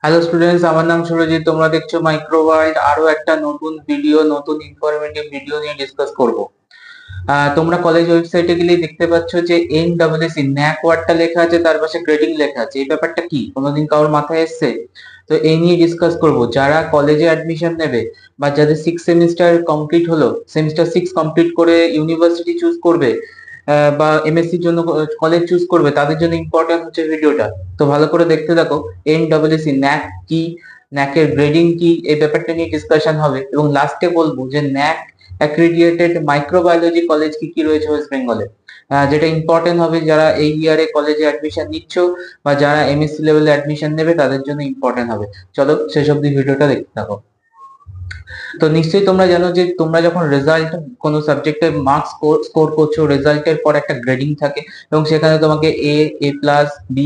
Hello students, আমার নাম সুরজিৎ। তোমরা দেখছো মাইক্রোওয়ার্ল্ড। আরো একটা নতুন ভিডিও, নতুন ইনফরমেটিভ ভিডিও নিয়ে ডিসকাস করব। তোমরা কলেজ ওয়েবসাইটে গেলেই দেখতে পাচ্ছ যে NSSC ন্যাক ওয়ার্ডটা লেখা আছে, তার পাশে গ্রেডিং লেখা আছে। এই ব্যাপারটা কি কোনোদিন কারোর মাথায় এসছে? তো এই নিয়ে ডিসকাস করব। যারা কলেজে অ্যাডমিশন নেবে বা যাদের 6 সেমিস্টার কমপ্লিট হলো, সেমিস্টার 6 কমপ্লিট করে ইউনিভার্সিটি চুজ করবে বা এমএসসির জন্য কলেজ চুজ করবে, তাদের জন্য ইম্পর্টেন্ট হচ্ছে ভিডিওটা। তো ভালো করে দেখতে থাকো। NSSC ন্যাক কি, ন্যাকের গ্রেডিং কি, এই ব্যাপারটা নিয়ে ডিসকাশন হবে এবং লাস্টে বলবো যে ন্যাক অ্যাক্রিডিয়েটেড মাইক্রোবায়োলজি কলেজ কি কি রয়েছে ওয়েস্ট বেঙ্গলে, যেটা ইম্পর্টেন্ট হবে যারা এই ইয়ারে কলেজে অ্যাডমিশন নিচ্ছ বা যারা এমএসসি লেভেলে অ্যাডমিশন নেবে তাদের জন্য ইম্পর্টেন্ট হবে। চলো শেষ অব্দি ভিডিওটা দেখতে থাকো। তো নিশ্চয়ই তোমরা জানো যে তোমরা যখন রেজাল্ট কোনো সাবজেক্টে মার্কস স্কোর করছো, রেজাল্টের পর একটা গ্রেডিং থাকে এবং সেখানে তোমাকে A+, B+,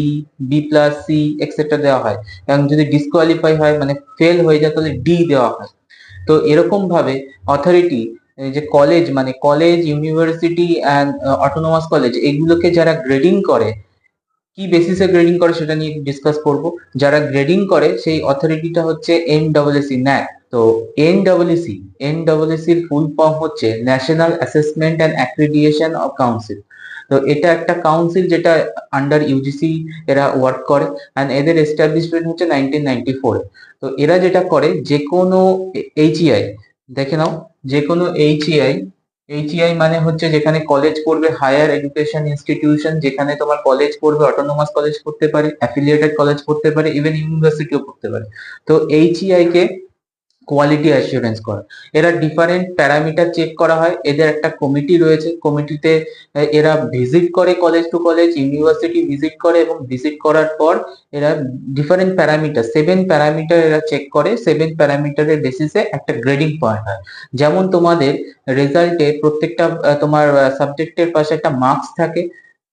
C এক্সেট্রা দেওয়া হয়। এবং যদি ডিসকোয়ালিফাই হয়, মানে ফেল হয়ে যায়, তাহলে D দেওয়া হয়। তো এরকম ভাবে অথরিটি, যে কলেজ মানে college, university and autonomous college, এগুলোকে যারা গ্রেডিং করে, কি বেসিসে গ্রেডিং করে সেটা নিয়ে ডিসকাস করব। যারা গ্রেডিং করে সেই অথরিটিটা হচ্ছে NSSC ন্যাক। তো এনডব্লিউসি এর ফুল ফর্ম হচ্ছে national assessment and accreditation of council. তো এটা একটা কাউন্সিল যেটা আন্ডার ইউজিসি এরা ওয়ার্ক করে, এন্ড এদের এস্টাবলিশমেন্ট হচ্ছে 1994। তো এরা যেটা করে, যে কোনো এইচইআই, দেখে নাও, যে কোনো এইচইআই, মানে হচ্ছে যেখানে কলেজ পড়বে, হায়ার এডুকেশন ইনস্টিটিউশন, যেখানে তোমার কলেজ পড়বে, অটোনোমাস কলেজ পড়তে পারে, অ্যাফিলিয়েটেড কলেজ পড়তে পারে, ইভেন ইউনিভার্সিটিও পড়তে পারে। তো এইচইআই কে কোয়ালিটি অ্যাসুরেন্স করা। এরা ডিফারেন্ট প্যারামিটার চেক করা হয়, এদের একটা কমিটি রয়েছে। কমিটিতে এরা ভিজিট করে, college to college, university visit করে, এবং ভিজিট করার পর এরা ডিফারেন্ট প্যারামিটার, 7 প্যারামিটার এরা চেক করে। 7 প্যারামিটারের বেসিসে একটা গ্রেডিং পয়েন্ট হয়। যেমন তোমাদের রেজাল্টে প্রত্যেকটা তোমার সাবজেক্টের পাশে একটা মার্কস থাকে,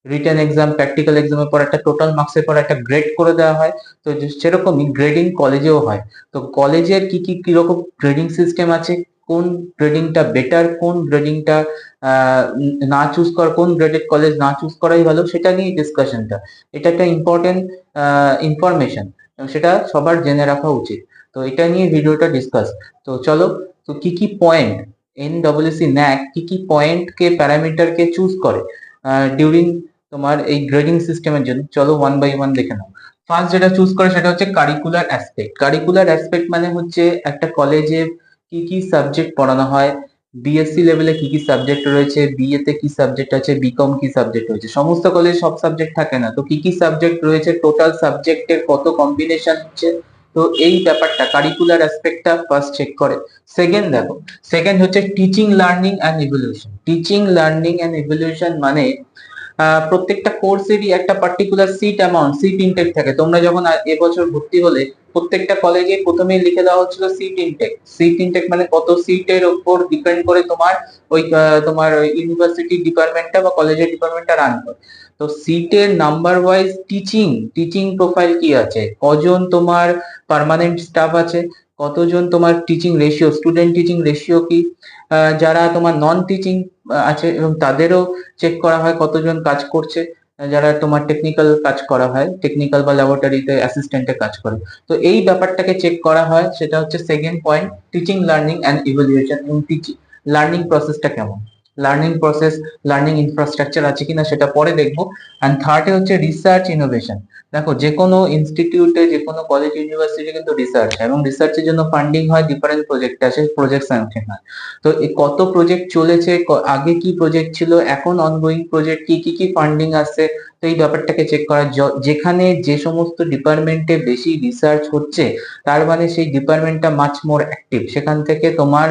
রিটেন এক্সাম, প্র্যাকটিক্যাল এক্সামের পর একটা টোটাল মার্কসের পর একটা গ্রেড করে দেওয়া হয়। তো সেরকমই গ্রেডিং কলেজেও হয়। তো কলেজের কি কি কিরকম গ্রেডিং সিস্টেম আছে, কোন গ্রেডিংটা বেটার, কোন গ্রেডিংটা না চুজ করা, কোন গ্রেডেড কলেজ না চুজ করাই ভালো, সেটা নিয়ে ডিসকাশনটা। এটা একটা ইম্পর্টেন্ট ইনফরমেশন, সেটা সবার জেনে রাখা উচিত। তো এটা নিয়ে ভিডিওটা ডিসকাস। তো চলো, তো কি কি পয়েন্ট, NSSC ন্যাক কি কি পয়েন্ট কে, প্যারামিটার কে চুজ করে ডিউরিং তোমার এই গ্রেডিং সিস্টেমের জন্য, চলো ওয়ান বাই ওয়ান দেখে নাও। ফার্স্ট যেটা চুজ করে সেটা হচ্ছে কারিকুলার অ্যাসপেক্ট। কারিকুলার অ্যাসপেক্ট মানে হচ্ছে একটা কলেজে কি কি সাবজেক্ট পড়ানো হয়, বিএসসি লেভেলে কি কি সাবজেক্ট রয়েছে, বিএ তে কি সাবজেক্ট আছে, বিকম কি সাবজেক্ট রয়েছে। সমস্ত কলেজে সব সাবজেক্ট থাকে না, তো কি কি সাবজেক্ট রয়েছে, টোটাল সাবজেক্টের কত কম্বিনেশন হচ্ছে। তো এই ব্যাপারটা কারিকুলার অ্যাসপেক্টটা ফার্স্ট চেক করে। সেকেন্ড দেখো, সেকেন্ড হচ্ছে teaching learning and evaluation. Teaching learning and evaluation মানে প্রত্যেকটা কোর্সেরই একটা particular seat amount, seat intake থাকে। তোমরা যখন এবছর ভর্তি হলে, প্রত্যেকটা কলেজে প্রথমেই লিখে দেওয়া হচ্ছিল সিট ইনটেক। সিট ইনটেক মানে কত সিটের উপর ডিপেন্ড করে তোমার ওই তোমার ইউনিভার্সিটি ডিপার্টমেন্টটা বা কলেজের ডিপার্টমেন্টটা রান করে। তো সিটের number wise teaching teaching profile কি আছে, কজন তোমার পার্মানেন্ট স্টাফ আছে, কতজন তোমার teaching ratio, student teaching ratio কি, যারা তোমার নন টিচিং আছে এবং তাদেরও চেক করা হয় কতজন কাজ করছে, যারা তোমার টেকনিক্যাল কাজ করা হয়, টেকনিক্যাল বা ল্যাবরেটরিতে অ্যাসিস্ট্যান্টে কাজ করে। তো এই ব্যাপারটাকে চেক করা হয়, সেটা হচ্ছে second point, teaching learning and evaluation. এবং টিচিং লার্নিং প্রসেসটা কেমন, লার্নিং প্রসেস, লার্নিং ইনফ্রাস্ট্রাকচার আছে কিনা সেটা পরে দেখবো। অ্যান্ড থার্ডে হচ্ছে রিসার্চ ইনোভেশন। দেখো, যে কোনো ইনস্টিটিউটে, যে কোনো কলেজ ইউনিভার্সিটি কিন্তু রিসার্চ হয় এবং রিসার্চের জন্য ফান্ডিং হয়, ডিফারেন্ট প্রজেক্ট আসে, প্রজেক্ট স্যাংশন হয়। তো এই কত প্রজেক্ট চলেছে, আগে কি প্রজেক্ট ছিল, এখন অনগোয়িং প্রজেক্ট কি, কি কি ফান্ডিং আসছে। তো এই ব্যাপারটাকে চেক করা। যেখানে যে সমস্ত ডিপার্টমেন্টে বেশি রিসার্চ হচ্ছে, তার মানে সেই ডিপার্টমেন্টটা মাচ মোর অ্যাক্টিভ, সেখান থেকে তোমার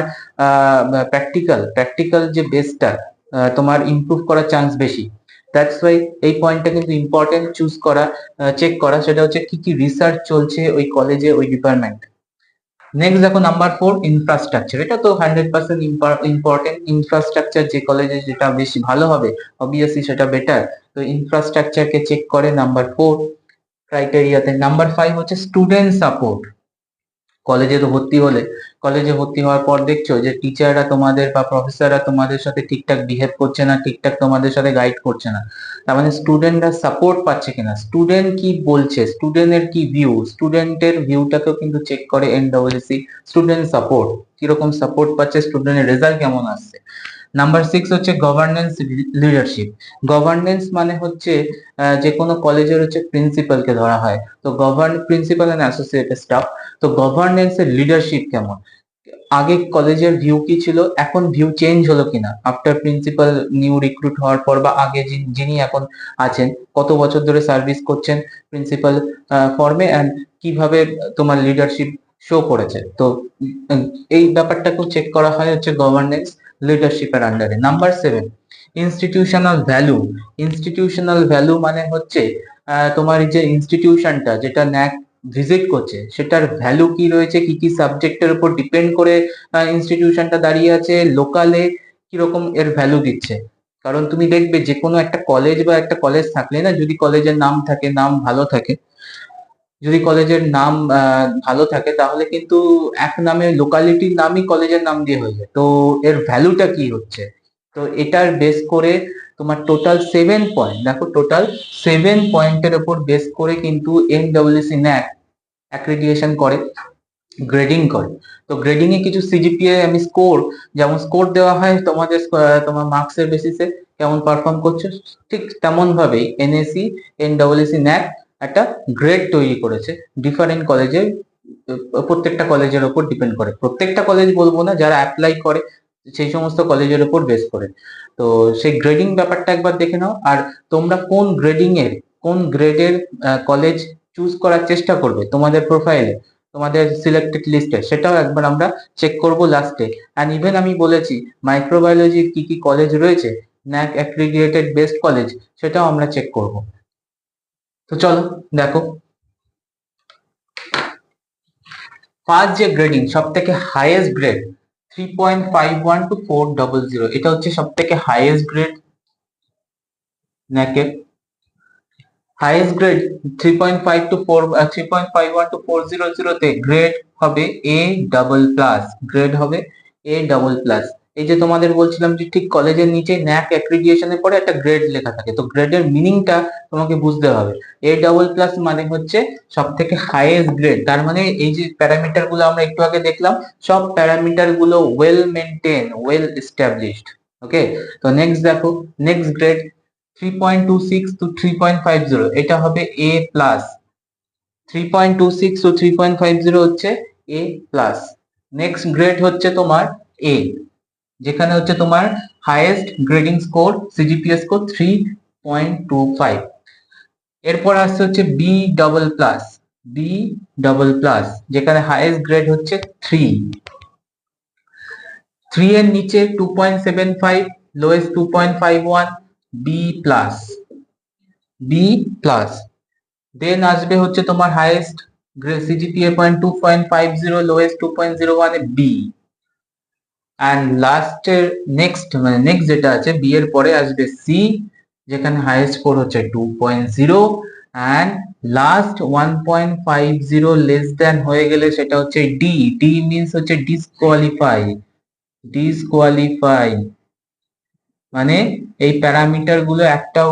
প্র্যাকটিক্যাল যে বেসটা তোমার ইমপ্রুভ করার চান্স বেশি। দ্যাটস ওয়াই এই পয়েন্টটা কিন্তু ইম্পর্টেন্ট চুজ করা, চেক করা, সেটা হচ্ছে কি কি রিসার্চ চলছে ওই কলেজে, ওই ডিপার্টমেন্ট। নেক্সট দেখো, নাম্বার 4, ইনফ্রাস্ট্রাকচার। এটা তো 100% ইম্পর্টেন্ট। ইনফ্রাস্ট্রাকচার যে কলেজে যেটা বেশি ভালো হবে, অবভিয়াসলি সেটা বেটার। তো ইনফ্রাস্ট্রাকচারকে চেক করে নাম্বার 4 ক্রাইটেরিয়াতে। নাম্বার 5 হচ্ছে স্টুডেন্ট সাপোর্ট। কলেজে ভর্তি হওয়ার পর দেখছো যে টিচাররা তোমাদের বা প্রফেসররা তোমাদের সাথে ঠিকঠাক বিহেভ করছে না, ঠিকঠাক তোমাদের সাথে গাইড করছে না। তার মানে স্টুডেন্টরা সাপোর্ট পাচ্ছে কিনা, স্টুডেন্ট কি বলছে, স্টুডেন্টের কি ভিউ, স্টুডেন্টের ভিউটাকেও কিন্তু চেক করে এনডব্লিউসি। স্টুডেন্ট সাপোর্ট কিরকম সাপোর্ট পাচ্ছে, স্টুডেন্টের রেজাল্ট কেমন আসছে। নাম্বার 6 হচ্ছে গভর্নেন্স লিডারশিপ। গভর্নেন্স মানে হচ্ছে যে কোনো কলেজের হচ্ছে প্রিন্সিপালকে ধরা হয়, তো প্রিন্সিপাল এন্ড অ্যাসোসিয়েট স্টাফ। তো গভর্নেন্স এর লিডারশিপ কেমন, আগে কলেজের ভিউ কি ছিল, এখন ভিউ চেঞ্জ হলো কিনা আফটার প্রিন্সিপাল নিউ রিক্রুট হওয়ার পর, বা আগে যিনি এখন আছেন কত বছর ধরে সার্ভিস করছেন প্রিন্সিপাল ফর্মে, এন্ড কিভাবে তোমার লিডারশিপ শো করেছে। তো উম, এই ব্যাপারটাকেও চেক করা হয় হচ্ছে গভর্নেন্স লিডারশিপের আন্ডারে। Number 7, institutional value. Institutional value মানে হচ্ছে তোমার এই যে ইনস্টিটিউশনটা যেটা ন্যাক ভিজিট করছে সেটার ভ্যালু কি রয়েছে, কি কি সাবজেক্টের উপর ডিপেন্ড করে ইনস্টিটিউশনটা দাঁড়িয়ে আছে, লোকালে কিরকম এর ভ্যালু দিচ্ছে। কারণ তুমি দেখবে যে কোনো একটা কলেজ বা একটা কলেজ থাকলে না, যদি কলেজের নাম থাকে, নাম ভালো থাকে, যদি কলেজের নাম ভালো থাকে তাহলে কিন্তু এক নামে লোকালিটির নামই কলেজের নাম দিয়ে হয়ে যায়, তো এর ভ্যালুটা কি হচ্ছে। তো এটার বেস করে তোমার টোটাল 7 পয়েন্ট, দেখো টোটাল 7 পয়েন্টের উপর বেস করে কিন্তু এনডব্লিউসি ন্যাক অ্যাক্রিডিয়েশন করে, গ্রেডিং করে। তো গ্রেডিং এ কিছু সিজিপিএ আমি স্কোর, যেমন স্কোর দেওয়া হয় তোমাদের তোমার মার্কস এর বেসিসে কেমন পারফর্ম করছো, ঠিক তেমন ভাবেই এনএসি এনডব্লিউসি ন্যাক একটা গ্রেড তৈরি করেছে ডিফারেন্ট কলেজের, প্রত্যেকটা কলেজের উপর ডিপেন্ড করে, প্রত্যেকটা কলেজ বলবো না, যারা অ্যাপ্লাই করে সেই সমস্ত কলেজের উপর বেস করে। তো সেই গ্রেডিং ব্যাপারটা একবার দেখে নাও। আর তোমরা কোন গ্রেডিং এর, কোন গ্রেডের কলেজ চুজ করার চেষ্টা করবে তোমাদের প্রোফাইলে, তোমাদের সিলেক্টেড লিস্টে, সেটাও একবার আমরা চেক করব লাস্টে। অ্যান্ড ইভেন আমি বলেছি মাইক্রোবায়োলজির কি কি কলেজ রয়েছে, ন্যাক অ্যাক্রিডিয়েটেড বেস্ট কলেজ, সেটাও আমরা চেক করব। তো চলো দেখো, ফার্স্ট যে গ্রেডিং সব থেকে হাইয়েস্ট গ্রেড 3.51 to 400, এটা হচ্ছে সব থেকে হাইয়েস্ট গ্রেড ন্যাকের। হাইয়েস্ট গ্রেড 3.51 to 400 তে গ্রেড হবে এ ডাবল প্লাস, গ্রেড হবে এ ডাবল প্লাস। এই যে তোমাদের বলছিলাম যে ঠিক কলেজের নিচে ন্যাক অ্যাক্রিডিয়েশনের পরে একটা গ্রেড লেখা থাকে, তো গ্রেডের মিনিংটা তোমাকে বুঝতে হবে। এ ডাবল প্লাস মানে হচ্ছে সব থেকে হাইয়েস্ট গ্রেড, তার মানে এই যে প্যারামিটার গুলো আমরা একটু আগে দেখলাম, সব প্যারামিটার গুলো ওয়েল মেনটেন, ওয়েল এস্টাবলিশড। ওকে, তো নেক্সট দেখো, নেক্সট গ্রেড 3.26 to 3.50, এটা হবে এ প্লাস। 3.26 to 3.50 হচ্ছে এ প্লাস। নেক্সট গ্রেড হচ্ছে তোমার এ, যেখানে হচ্ছে তোমার highest grading score CGPA score 3.25। এরপর আসছে হচ্ছে B double plus, B double plus যেখানে হাইয়েস্ট গ্রেড হচ্ছে 3। 3 এর নিচে 2.75, lowest 2.51, B plus, B plus. Then আসবে হচ্ছে তোমার হাইয়েস্ট সিজিপিএ পয়েন্ট 2.50, লোয়েস্ট 2.01 এ বি। অ্যান্ড লাস্টের নেক্সট মানে নেক্সট যেটা আছে বি এর পরে আসবে সি, যেখানে হাইয়েস্ট স্কোর হচ্ছে 2.0, অ্যান্ড লাস্ট 1.50 লেস দ্যান হয়ে গেলে সেটা হচ্ছে ডি। ডি মিনস হচ্ছে ডিসকোয়ালিফাই, ডিসকোয়ালিফাই মানে এই প্যারামিটার গুলো একটাও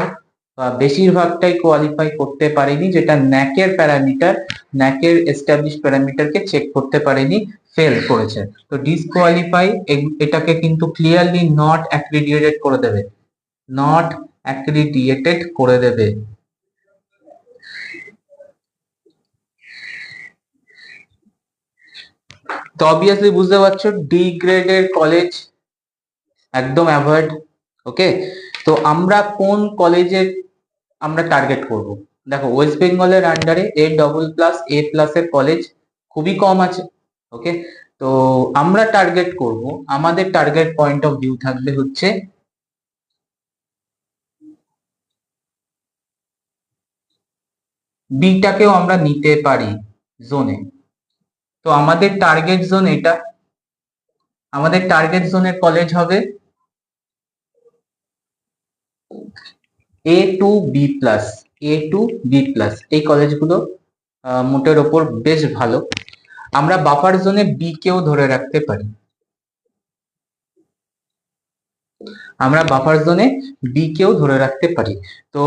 বেশিরভাগটাই কোয়ালিফাই করতে পারেনি, যেটা ন্যাকের প্যারামিটার, ন্যাকের এস্টাবলিশ প্যারামিটারকে চেক করতে পারেনি, ফেল করেছে। তো ডিসকোয়ালিফাই এটাকে কিন্তু ক্লিয়ারলি নট অ্যাক্রিডিয়েটেড করে দেবে, নট অ্যাক্রিডিয়েটেড করে দেবে। তো অবভিয়াসলি বুঝতে পারছো ডি গ্রেডের কলেজ একদম অ্যাভয়েড। ওকে, তো আমরা কোন কলেজের আমরা টার্গেট করব, দেখো ওয়েস্ট বেঙ্গলের আন্ডারে এ ডবল প্লাস এ প্লাস এর কলেজ খুবই কম আছে। ওকে, তো আমরা টার্গেট করব, আমাদের টার্গেট পয়েন্ট অফ ভিউ থাকবে হচ্ছে বিটাকেও আমরা নিতে পারি জোনে। তো আমাদের টার্গেট জোন এটা, আমাদের টার্গেট জোনের কলেজ হবে এ টু বি প্লাস, এ টু বি প্লাস। এই কলেজগুলো মোটের ওপর বেশ ভালো। আমরা বাফার জোনে বি কেও ধরে রাখতে পারি, আমরা বাফার জোনে বি কেও ধরে রাখতে পারি। তো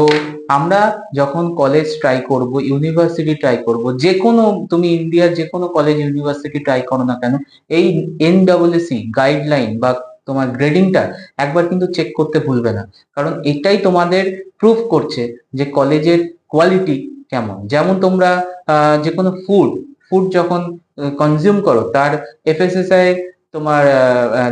আমরা যখন কলেজ ট্রাই করব, ইউনিভার্সিটি ট্রাই করব, যে কোনো, তুমি ইন্ডিয়ার যে কোনো কলেজ ইউনিভার্সিটি ট্রাই করো না কেন, এই এনডব্লিউসি গাইডলাইন বা তোমার গ্রেডিংটা একবার কিন্তু চেক করতে ভুলবে না, কারণ এটাই তোমাদের প্রুফ করছে যে কলেজের কোয়ালিটি কেমন। যেমন তোমরা যে কোনো ফুড ফুড যখন কনজিউম করো, তার এফএসএসআই তোমার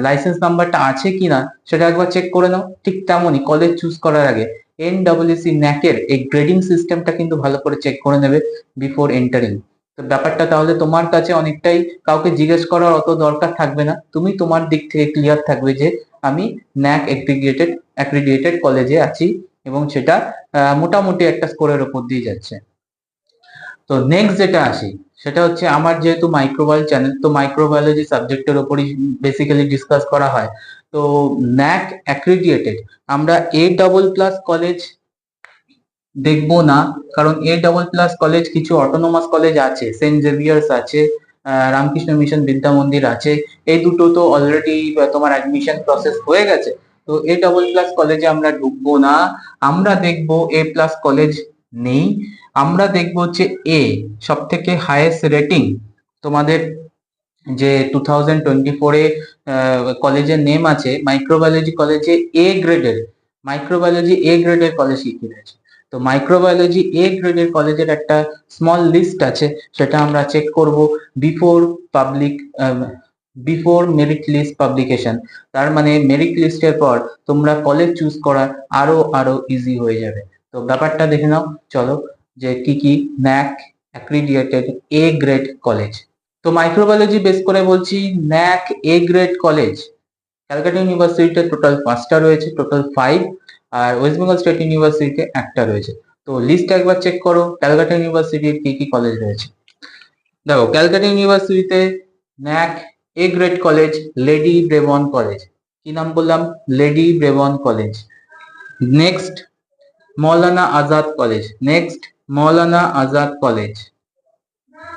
লাইসেন্স নাম্বারটা আছে কিনা সেটা একবার চেক করে নাও। ঠিক তেমনই কলেজ চুজ করার আগে এনডব্লিউসি ন্যাকের এই গ্রেডিং সিস্টেমটা কিন্তু ভালো করে চেক করে নেবে বিফোর এন্টারিং। তো ব্যাপারটা তাহলে তোমার কাছে অনেকটাই কাউকে জিজ্ঞেস করার অত দরকার থাকবে না, তুমি তোমার দিক থেকে ক্লিয়ার থাকবে যে আমি ন্যাক অ্যাক্রিডিয়েটেড কলেজে আছি এবং সেটা মোটামুটি একটা স্কোরের উপর দিয়ে যাচ্ছে। তো নেক্সট যেটা আসি সেটা হচ্ছে, আমার যেহেতু মাইক্রোবায়োলজি চ্যানেল, তো মাইক্রোবায়োলজি সাবজেক্টের উপরই বেসিক্যালি ডিসকাস করা হয়। তো ন্যাক অ্যাক্রিডিয়েটেড আমরা এ ডবল প্লাস কলেজ দেখবো না, কারণ এ ডবল প্লাস কলেজ কিছু অটোনোমাস কলেজ আছে, সেন্ট জেভিয়ার্স আছে, রামকৃষ্ণ মিশন বিদ্যা মন্দির আছে, এই দুটো তো অলরেডি তোমার অ্যাডমিশন প্রসেস হয়ে গেছে। তো এ ডবল প্লাস কলেজে আমরা ঢুকবো না, আমরা দেখবো এ প্লাস কলেজ নেই, আমরা দেখবো হচ্ছে এ সব থেকে হাইয়েস্ট রেটিং তোমাদের যে 2024-এ কলেজের নেম আছে মাইক্রোবায়োলজি কলেজে এ গ্রেডের কলেজ কি কি রয়েছে। তো মাইক্রোবায়োলজি এ গ্রেডের কলেজের একটা স্মল লিস্ট আছে, সেটা আমরা চেক করব before public before merit list publication. তার মানে মেরিট লিস্টের পর তোমরা কলেজ চুজ করা আরো ইজি হয়ে যাবে। তো ব্যাপারটা দেখে নাও, চলো, যে কি কি ন্যাক অ্যাক্রিডিয়েটেড এ গ্রেড কলেজ। তো মাইক্রোবায়োলজি বেস করে বলছি, ন্যাক এ গ্রেড কলেজ ক্যালকাটা ইউনিভার্সিটিতে টোটাল 5টা রয়েছে, টোটাল 5, আর ওয়েস্ট বেঙ্গল স্টেট ইউনিভার্সিটিতে একটা রয়েছে। তো লিস্ট একবার চেক করো ক্যালকাটা ইউনিভার্সিটির কি কি কলেজ রয়েছে। দেখো ক্যালকাটা ইউনিভার্সিটিতে NAAC A grade college lady Brabourne college, কি নাম বললাম, lady Brabourne college. Next Maulana Azad college, next Maulana Azad college.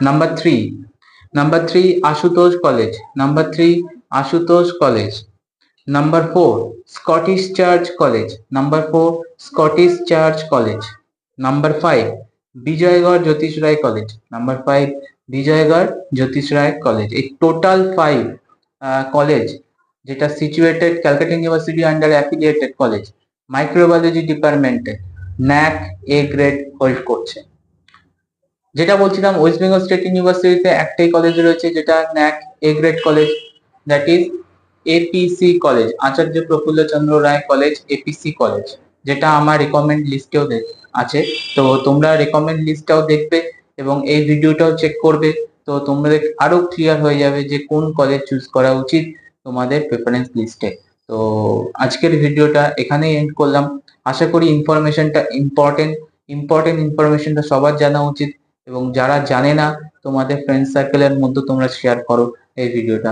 Number 3 Ashutosh college, number 3 Ashutosh college. Number 4 Scottish church college, number 4 Scottish church college. Number 5 Bijoygarh Jyotish Roy college, number 5 Bijoygarh Jyotish Roy college. এই টোটাল 5 কলেজ যেটা situated Calcutta university আন্ডারে affiliated college, microbiology ডিপার্টমেন্টে NAAC A grade hold করছে। যেটা বলছিলাম West Bengal state ইউনিভার্সিটিতে একটাই college রয়েছে যেটা NAAC A grade college, that is APC college, Acharya Prafulla Chandra Roy college, APC college, যেটা আমার রেকমেন্ড লিস্টেও আছে। তো তোমরা রেকমেন্ড লিস্টটাও দেখবে এবং এই ভিডিওটাও চেক করবে, তো তোমাদের আরো ক্লিয়ার হয়ে যাবে যে কোন কলেজ চুজ করা উচিত তোমাদের প্রেফারেন্স লিস্টে। তো আজকের ভিডিওটা এখানেই এন্ড করলাম। আশা করি ইনফরমেশনটা ইম্পর্টেন্ট ইনফরমেশনটা সবার জানা উচিত, এবং যারা জানে না তোমাদের ফ্রেন্ড সার্কেলের মধ্যে তোমরা শেয়ার করো এই ভিডিওটা,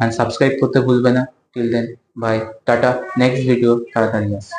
and সাবস্ক্রাইব করতে ভুলবে না। Till then bye, tata, next video তাড়াতাড়ি আসছে।